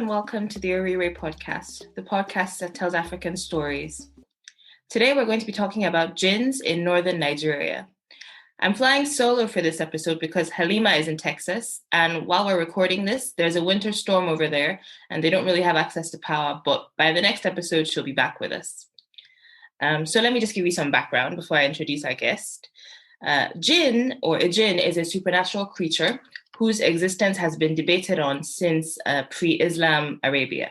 and welcome to the Oriire podcast, the podcast that tells African stories. Today we're going to be talking about Jinns in northern Nigeria. I'm flying solo for this episode because Halima is in Texas, and while we're recording this, there's a winter storm over there, and they don't really have access to power, but by the next episode, she'll be back with us. So let me just give you some background before I introduce our guest. Jinn, or a Jinn, is a supernatural creature whose existence has been debated on since pre-Islam Arabia.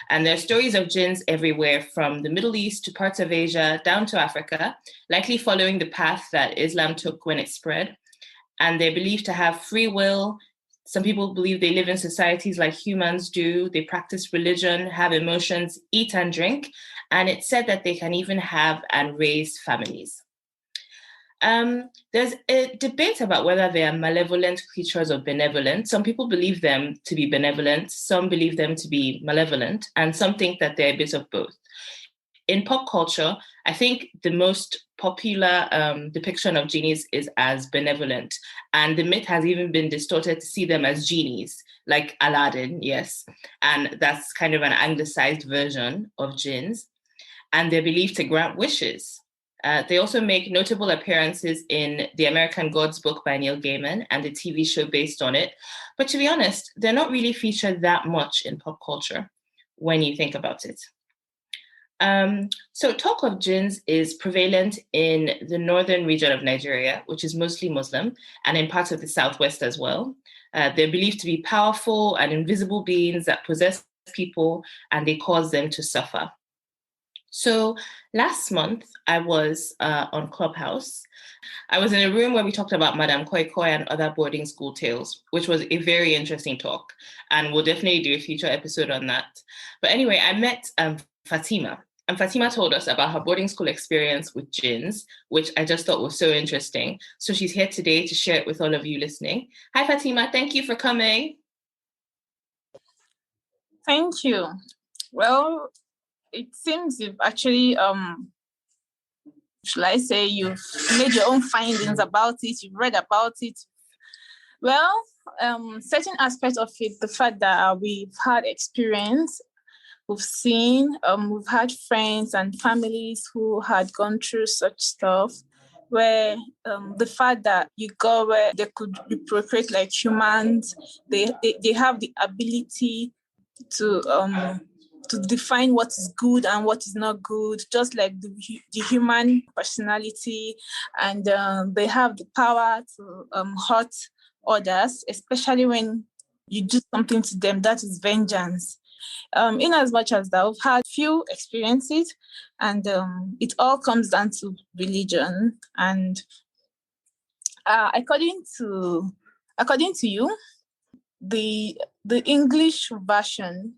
And there are stories of jinns everywhere from the Middle East to parts of Asia down to Africa, likely following the path that Islam took when it spread. And they're believed to have free will. Some people believe they live in societies like humans do. They practice religion, have emotions, eat and drink. And it's said that they can even have and raise families. There's a debate about whether they are malevolent creatures or benevolent. Some people believe them to be benevolent, some believe them to be malevolent, and some think that they're a bit of both. In pop culture, I think the most popular depiction of genies is as benevolent, and the myth has even been distorted to see them as genies, like Aladdin, yes, and that's kind of an anglicized version of jinns, and they're believed to grant wishes. They also make notable appearances in The American Gods book by Neil Gaiman and the TV show based on it. But to be honest, they're not really featured that much in pop culture when you think about it. So talk of jinns is prevalent in the northern region of Nigeria, which is mostly Muslim, and in parts of the southwest as well. They're believed to be powerful and invisible beings that possess people, and they cause them to suffer. So last month, I was on Clubhouse. I was in a room where we talked about Madame Koi Koi and other boarding school tales, which was a very interesting talk. And we'll definitely do a future episode on that. But anyway, I met Fatima. And Fatima told us about her boarding school experience with jinns, which I just thought was so interesting. So she's here today to share it with all of you listening. Hi, Fatima. Thank you for coming. Thank you. Well, it seems you've actually, you've made your own findings about it, you've read about it. Well, certain aspects of it, the fact that we've had experience, we've seen, we've had friends and families who had gone through such stuff, where the fact that you go where they could procreate like humans, they have the ability to define what is good and what is not good, just like the human personality, and they have the power to hurt others, especially when you do something to them that is vengeance. In as much as that, I've had few experiences, and it all comes down to religion. And according to you, the English version,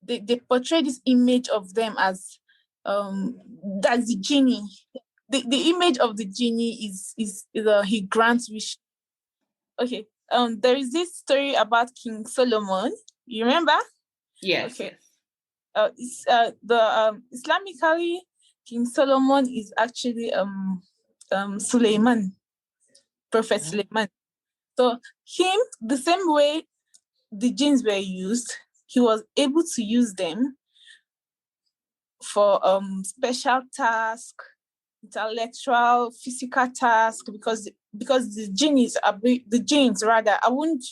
they portray this image of them as that's the genie. The image of the genie is he grants wish. Okay. There is this story about King Solomon. You remember? Yes. Okay. Islamically, King Solomon is actually Suleiman, Prophet Suleiman. So him, the same way the jinns were used, he was able to use them for special tasks, intellectual, physical tasks, because the jinns I wouldn't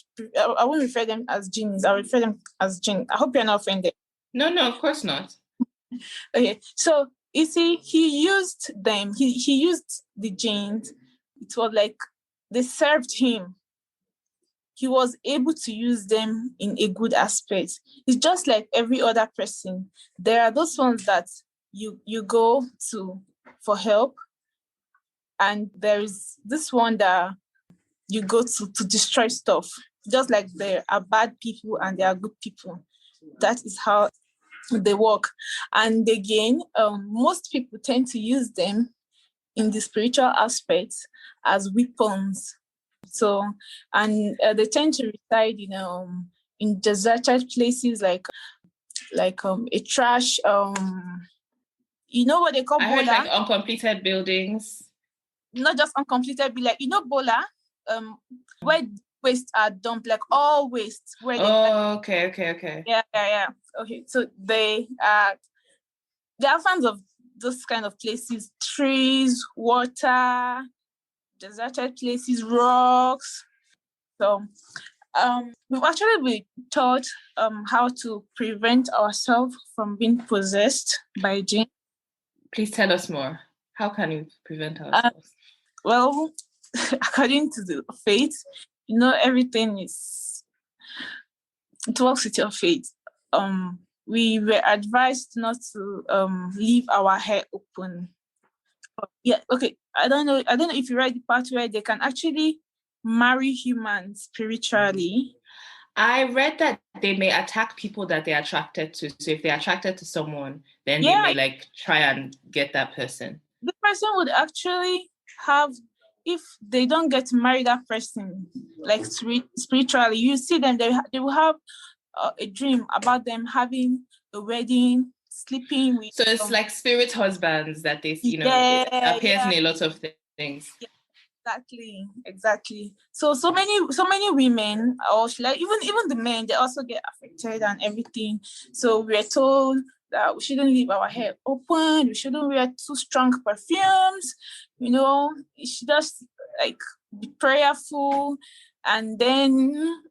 refer them as jinns, I refer them as jinn. I hope you're not offended. No, of course not. Okay, so you see, he used them, he used the jinns. It was like they served him. He was able to use them in a good aspect. It's just like every other person. There are those ones that you go to for help, and there is this one that you go to destroy stuff. Just like there are bad people and there are good people. That is how they work. And again, most people tend to use them in the spiritual aspect as weapons. So, and they tend to reside in deserted places like a trash, you know what they call I bola? heard like uncompleted buildings. Not just uncompleted, but like, Bola, where wastes are dumped, like all wastes where they okay. yeah. Okay, so they are fans of those kind of places: trees, water, deserted places, rocks. So we've actually been taught how to prevent ourselves from being possessed by Jinn. Please tell us more. How can we prevent Uh, ourselves? well, according to the faith, everything it works with your faith. We were advised not to leave our hair open. Yeah, okay. I don't know if you read the part where they can actually marry humans spiritually. I read that they may attack people that they're attracted to. So if they're attracted to someone, then they may like try and get that person. The person would actually have, if they don't get to marry that person, like spiritually, you see them, they will have a dream about them having a wedding, sleeping with. So it's like spirit husbands that they, it appears in a lot of things. Yeah. Exactly. So many women, or like even the men, they also get affected and everything. So we're told that we shouldn't leave our hair open. We shouldn't wear too strong perfumes. You should just like be prayerful, and then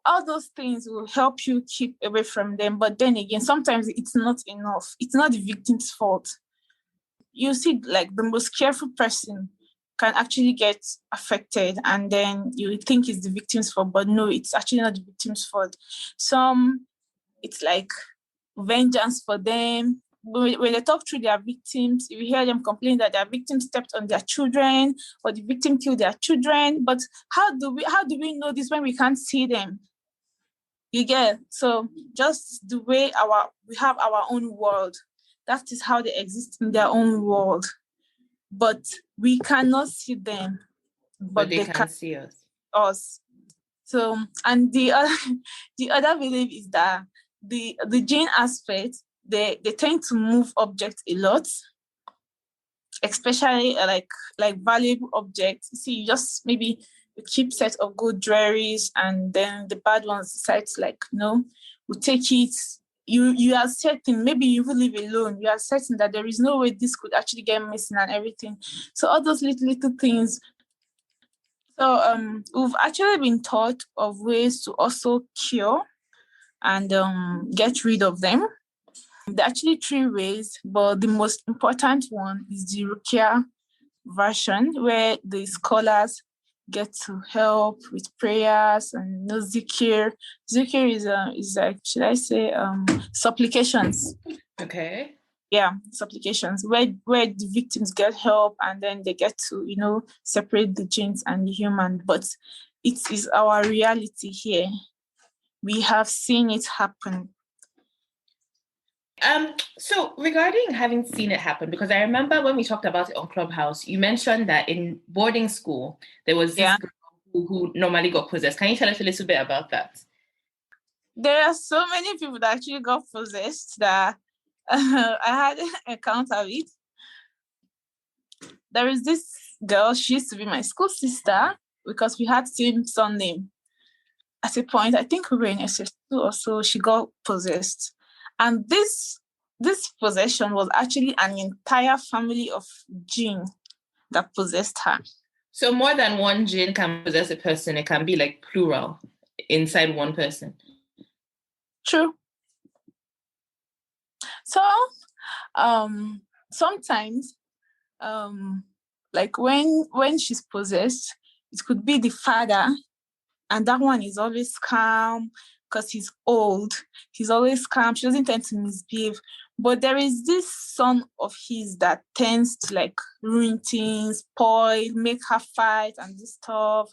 all those things will help you keep away from them. But then again, sometimes it's not enough. It's not the victim's fault. You see, like the most careful person can actually get affected, and then you think it's the victim's fault, but no, it's actually not the victim's fault. Some, it's like vengeance for them. When they talk through their victims, you hear them complain that their victim stepped on their children or the victim killed their children. But how do we know this when we can't see them? You get? So just the way we have our own world, that is how they exist in their own world. But we cannot see them, but they can see us. So, and the other belief is that the Jinn aspect, they tend to move objects a lot, especially like valuable objects. See, you just maybe you keep set of good jewelries, and then the bad ones decide to we take it. You are certain, maybe you will live alone, you are certain that there is no way this could actually get missing and everything. So all those little things. So we've actually been taught of ways to also cure and get rid of them. There are actually 3 ways, but the most important one is the Rukia version, where the scholars get to help with prayers and zikir. Zikir is like, should I say, supplications. Okay. Yeah, supplications where the victims get help, and then they get to separate the jinns and the human. But it is our reality here. We have seen it happen. So regarding having seen it happen, because I remember when we talked about it on Clubhouse, you mentioned that in boarding school there was this girl who normally got possessed. Can you tell us a little bit about that? There are so many people that actually got possessed that I had an encounter with. There is this girl, she used to be my school sister because we had same surname. At a point, I think we were in SS2 or so, she got possessed. And this possession was actually an entire family of jinn that possessed her. So more than one jinn can possess a person. It can be like plural inside one person. True. So sometimes like when she's possessed, it could be the father, and that one is always calm because he's old. He's always calm. She doesn't tend to misbehave. But there is this son of his that tends to like ruin things, spoil, make her fight and this stuff,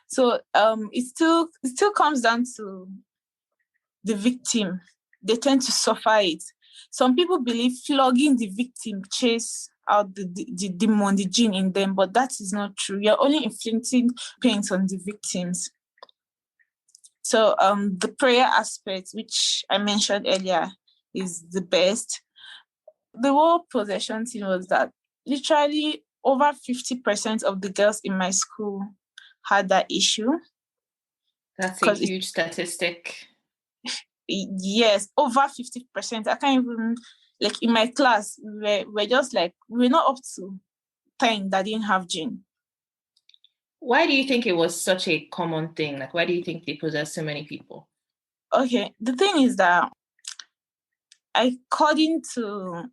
So it still comes down to the victim. They tend to suffer it. Some people believe flogging the victim chase out the demon, the jinn in them, but that is not true. You're only inflicting pains on the victims. So the prayer aspect, which I mentioned earlier, is the best. The whole possession thing was that literally over 50% of the girls in my school had that issue. That's a huge statistic. Yes, over 50%. I can't even, like in my class, we're just like, we're not up to 10 that didn't have Jinn. Why do you think it was such a common thing? Like, why do you think they possess so many people? Okay, the thing is that according to,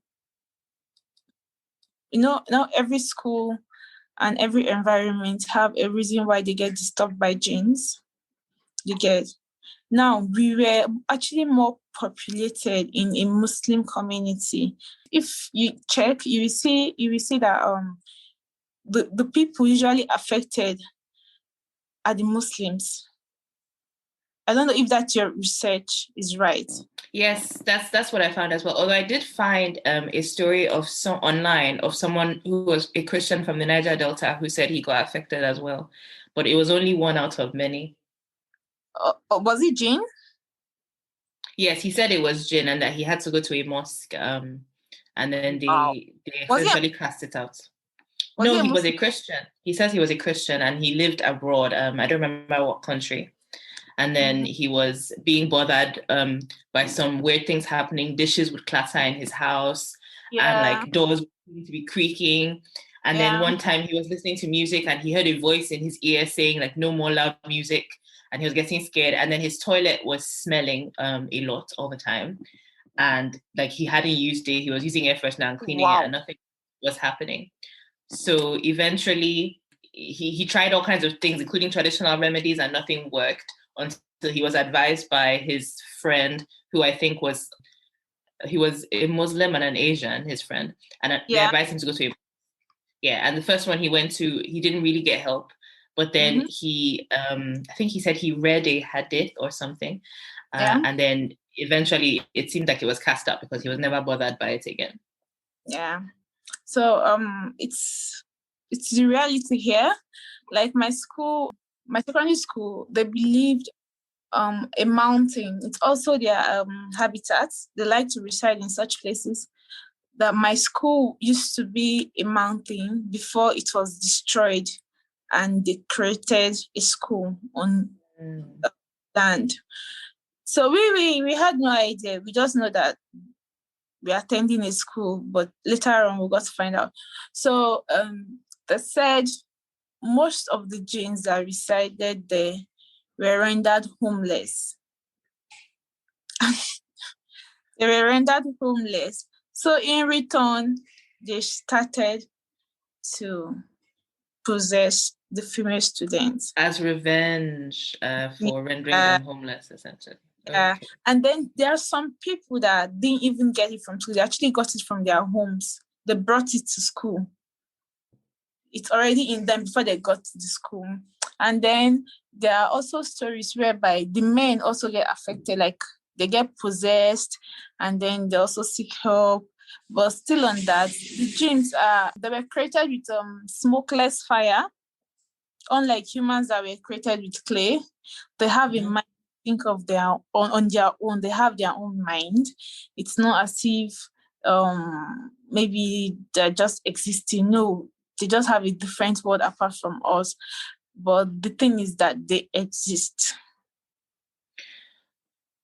now every school and every environment have a reason why they get disturbed by jinns. You get. Now, we were actually more populated in a Muslim community. If you check, you will see that the people usually affected are the Muslims. I don't know if that your research is right. Yes, that's what I found as well. Although I did find a story of online of someone who was a Christian from the Niger Delta who said he got affected as well, but it was only one out of many. Was it Jinn? Yes, he said it was Jinn and that he had to go to a mosque, and then they essentially cast it out. No, he was a Christian. He says he was a Christian and he lived abroad. I don't remember what country. And then he was being bothered by some weird things happening. Dishes would clatter in his house, and like doors would need to be creaking. And then one time he was listening to music and he heard a voice in his ear saying like, "No more loud music." And he was getting scared. And then his toilet was smelling a lot all the time. And like he hadn't used it. He was using air freshener and cleaning it and nothing was happening. So eventually he tried all kinds of things, including traditional remedies, and nothing worked until he was advised by his friend, who I think he was a Muslim and an Asian, his friend. And they advised him to go to and the first one he went to, he didn't really get help. But then he, I think he said he read a hadith or something. And then eventually it seemed like it was cast out because he was never bothered by it again. Yeah. So it's the reality here. Like my secondary school, they believed a mountain. It's also their habitat. They like to reside in such places. That my school used to be a mountain before it was destroyed, and they created a school on land. So we had no idea. We just know that we're attending a school, but later on we got to find out. So they said most of the jinns that resided there were rendered homeless. They were rendered homeless. So in return, they started to possess the female students. As revenge for rendering them homeless, essentially. Okay. And then there are some people that didn't even get it from school. They actually got it from their homes. They brought it to school. It's already in them before they got to the school. And then there are also stories whereby the men also get affected, like they get possessed and then they also seek help. But still on that, the jinns they were created with smokeless fire. Unlike humans that were created with clay, they have a mind. Think of their on their own. They have their own mind. It's not as if maybe they're just existing. No, they just have a different world apart from us. But the thing is that they exist.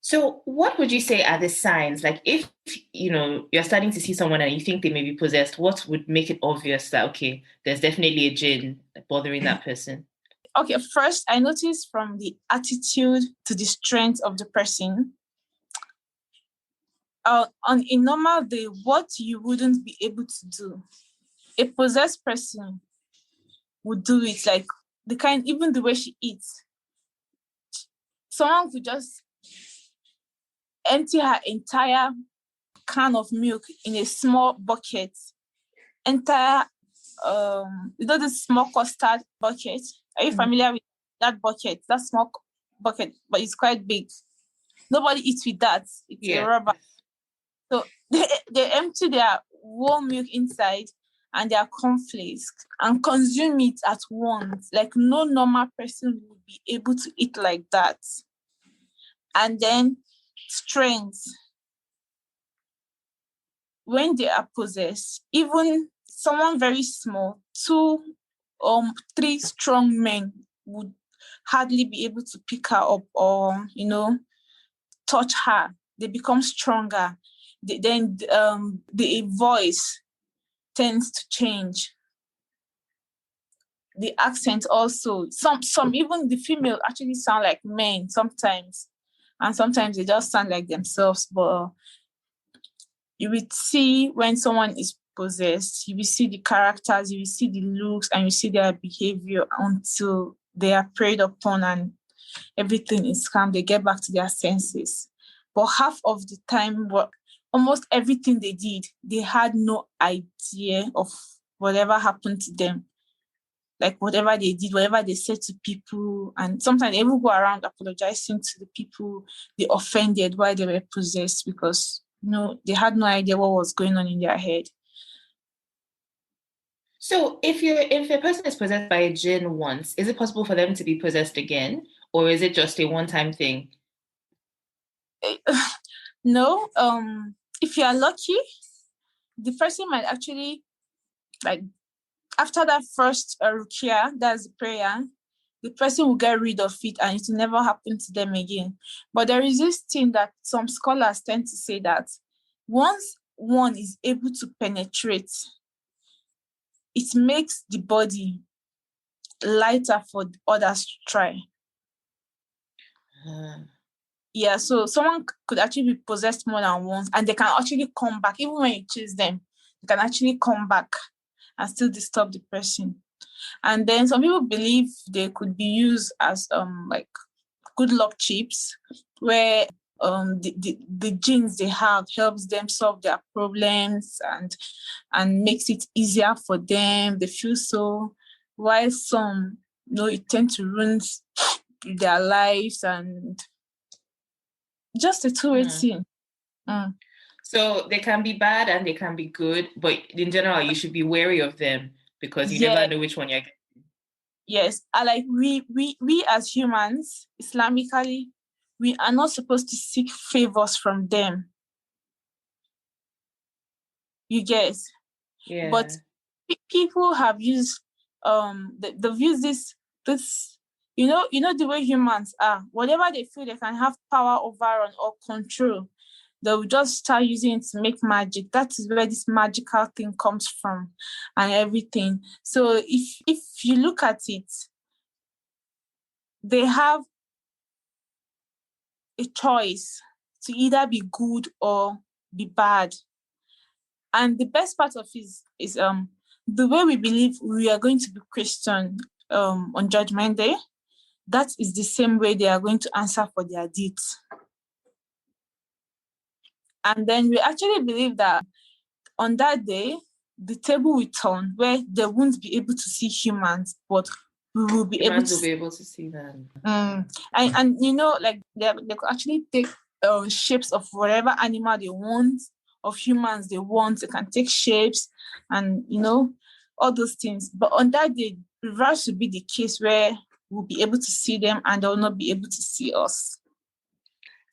So what would you say are the signs? Like if, you're starting to see someone and you think they may be possessed, what would make it obvious that, okay, there's definitely a jinn bothering that person? Okay, first, I noticed from the attitude to the strength of the person. On a normal day, what you wouldn't be able to do, a possessed person would do it, like even the way she eats. Someone could just empty her entire can of milk in a small bucket. Entire, the small custard bucket. Are you familiar with that bucket? That small bucket, but it's quite big. Nobody eats with that. It's a rubber. So they empty their warm milk inside and their cornflakes and consume it at once. Like no normal person would be able to eat like that. And then strength. When they are possessed, even someone very small, 2 or 3 strong men would hardly be able to pick her up or, touch her. They become stronger. Then the voice tends to change. The accent also. Some even the female actually sound like men sometimes. And sometimes they just sound like themselves. But you will see when someone is possessed, you will see the characters, you will see the looks, and you see their behavior until they are preyed upon and everything is calm. They get back to their senses. But half of the time, almost everything they did, they had no idea of whatever happened to them. Like whatever they did, whatever they said to people, and sometimes they even go around apologizing to the people they offended while they were possessed because they had no idea what was going on in their head. So if a person is possessed by a jinn once, is it possible for them to be possessed again? Or is it just a one-time thing? No. If you are lucky, the person might actually, like, after that first rukia, that's the prayer, the person will get rid of it and it will never happen to them again. But there is this thing that some scholars tend to say that once one is able to penetrate, it makes the body lighter for others to try. Yeah, so someone could actually be possessed more than once and they can actually come back. Even when you chase them, they can actually come back and still disturb the person. And then some people believe they could be used as like good luck chips, where the genes they have helps them solve their problems and makes it easier for them. They feel so, while some it tend to ruin their lives, and just a two-way thing. So they can be bad and they can be good, but in general, you should be wary of them because you never know which one you're getting. Yes, like we as humans, Islamically, we are not supposed to seek favors from them. You guess, yeah. But people have used they've used this the way humans are. Whatever they feel they can have power over or control, they'll just start using it to make magic. That is where this magical thing comes from and everything. So if you look at it, they have a choice to either be good or be bad. And the best part of it is the way we believe we are going to be questioned on Judgment Day. That is the same way they are going to answer for their deeds. And then we actually believe that on that day, the table will turn where they won't be able to see humans, but we will be able to see them. And like they could actually take shapes of whatever animal they want, of humans they want. They can take shapes and all those things. But on that day, reverse will be the case where we'll be able to see them and they'll not be able to see us.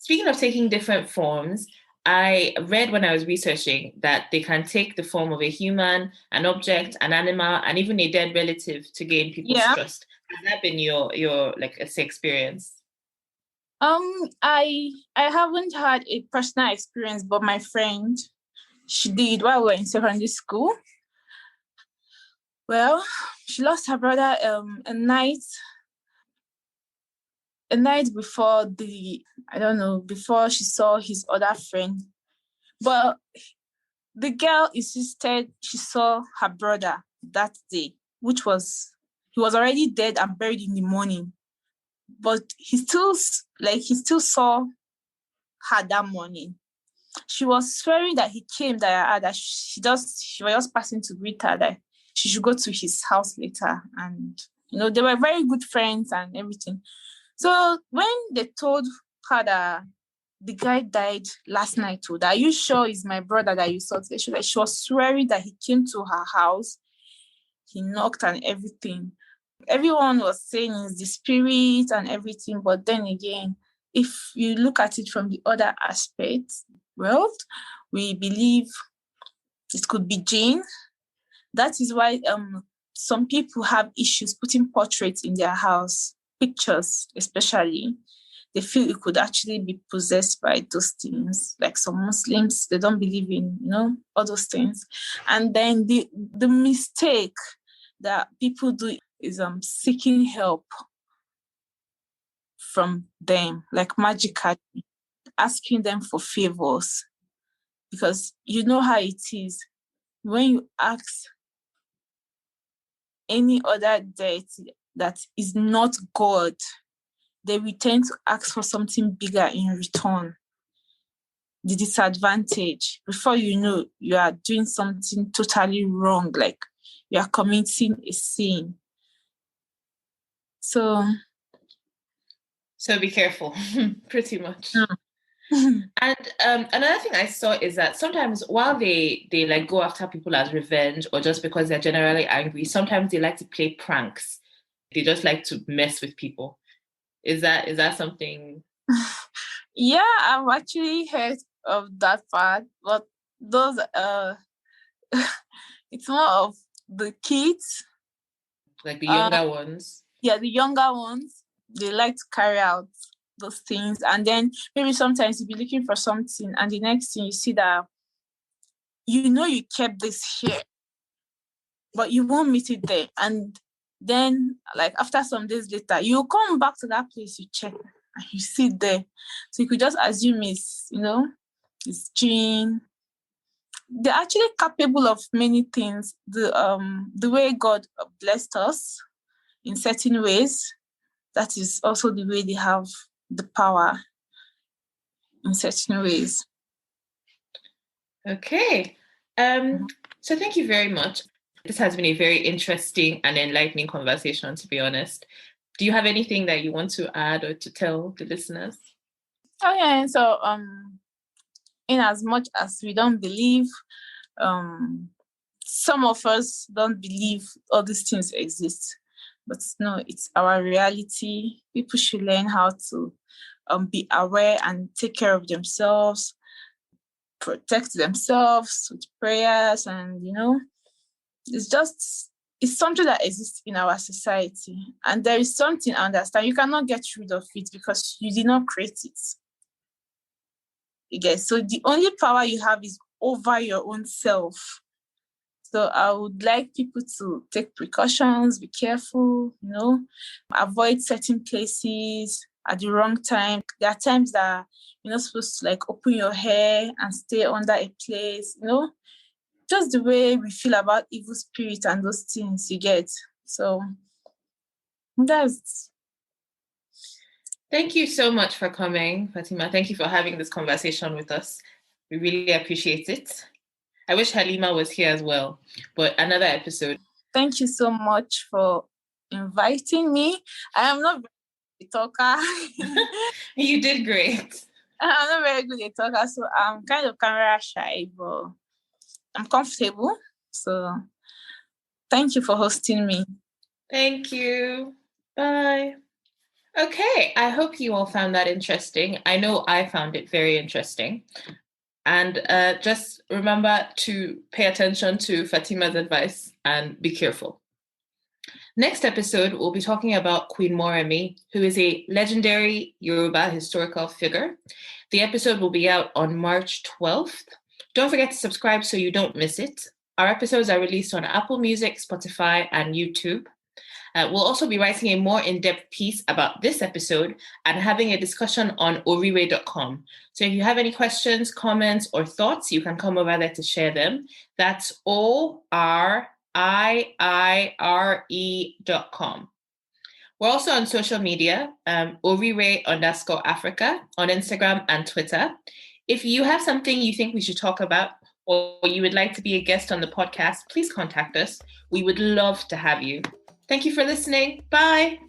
Speaking of taking different forms, I read when I was researching that they can take the form of a human, an object, an animal, and even a dead relative to gain people's trust. Has that been your like a experience? I haven't had a personal experience, but my friend, she did while we were in secondary school. Well, she lost her brother a night before before she saw his other friend. But the girl insisted she saw her brother that day, he was already dead and buried in the morning. But he still saw her that morning. She was swearing that he came, that she was just passing to greet her, that she should go to his house later. And, they were very good friends and everything. So when they told her that the guy died last night, are you sure it's my brother that you saw today? She was swearing that he came to her house, he knocked and everything. Everyone was saying it's the spirit and everything, but then again, if you look at it from the other aspect, well, we believe it could be Jinn. That is why some people have issues putting portraits in their house, pictures especially. They feel it could actually be possessed by those things. Like some Muslims, they don't believe in, all those things. And then the mistake that people do is seeking help from them, like magically, asking them for favors. Because you know how it is. When you ask any other deity that is not God, they will tend to ask for something bigger in return. The disadvantage, before you know, you are doing something totally wrong, like you are committing a sin. So be careful, pretty much. Mm. And another thing I saw is that sometimes while they like go after people as revenge or just because they're generally angry, sometimes they like to play pranks. They just like to mess with people. Is that something? Yeah, I've actually heard of that part, but those it's more of the kids, Like the younger ones. Yeah, the younger ones, they like to carry out those things, and then maybe sometimes you'll be looking for something, and the next thing you see that you kept this here, but you won't meet it there, and then like after some days later, you come back to that place, you check, and you see it there, so you could just assume it's Jinn. They're actually capable of many things. The way God blessed us in certain ways, that is also the way they have the power in certain ways. Okay. So thank you very much. This has been a very interesting and enlightening conversation, to be honest. Do you have anything that you want to add or to tell the listeners? Oh yeah, so in as much as we don't believe, some of us don't believe all these things exist. But no, it's our reality. People should learn how to be aware and take care of themselves, protect themselves with prayers, and it's something that exists in our society, and there is something I understand. You cannot get rid of it because you did not create it. Okay, so the only power you have is over your own self. So I would like people to take precautions, be careful, avoid certain places at the wrong time. There are times that you're not supposed to like open your hair and stay under a place, just the way we feel about evil spirits and those things you get. So that's... Thank you so much for coming, Fatima. Thank you for having this conversation with us. We really appreciate it. I wish Halima was here as well, but another episode. Thank you so much for inviting me. I am not very good at talker. You did great. I'm not very good at talker, so I'm kind of camera shy, but I'm comfortable. So thank you for hosting me. Thank you. Bye. Okay, I hope you all found that interesting. I know I found it very interesting. And just remember to pay attention to Fatima's advice and be careful. Next episode, we'll be talking about Queen Moremi, who is a legendary Yoruba historical figure. The episode will be out on March 12th. Don't forget to subscribe so you don't miss it. Our episodes are released on Apple Music, Spotify, and YouTube. We'll also be writing a more in-depth piece about this episode and having a discussion on Oriire.com. So if you have any questions, comments, or thoughts, you can come over there to share them. That's ORIIRE.com. We're also on social media, Oriire_Africa on Instagram and Twitter. If you have something you think we should talk about or you would like to be a guest on the podcast, please contact us. We would love to have you. Thank you for listening. Bye.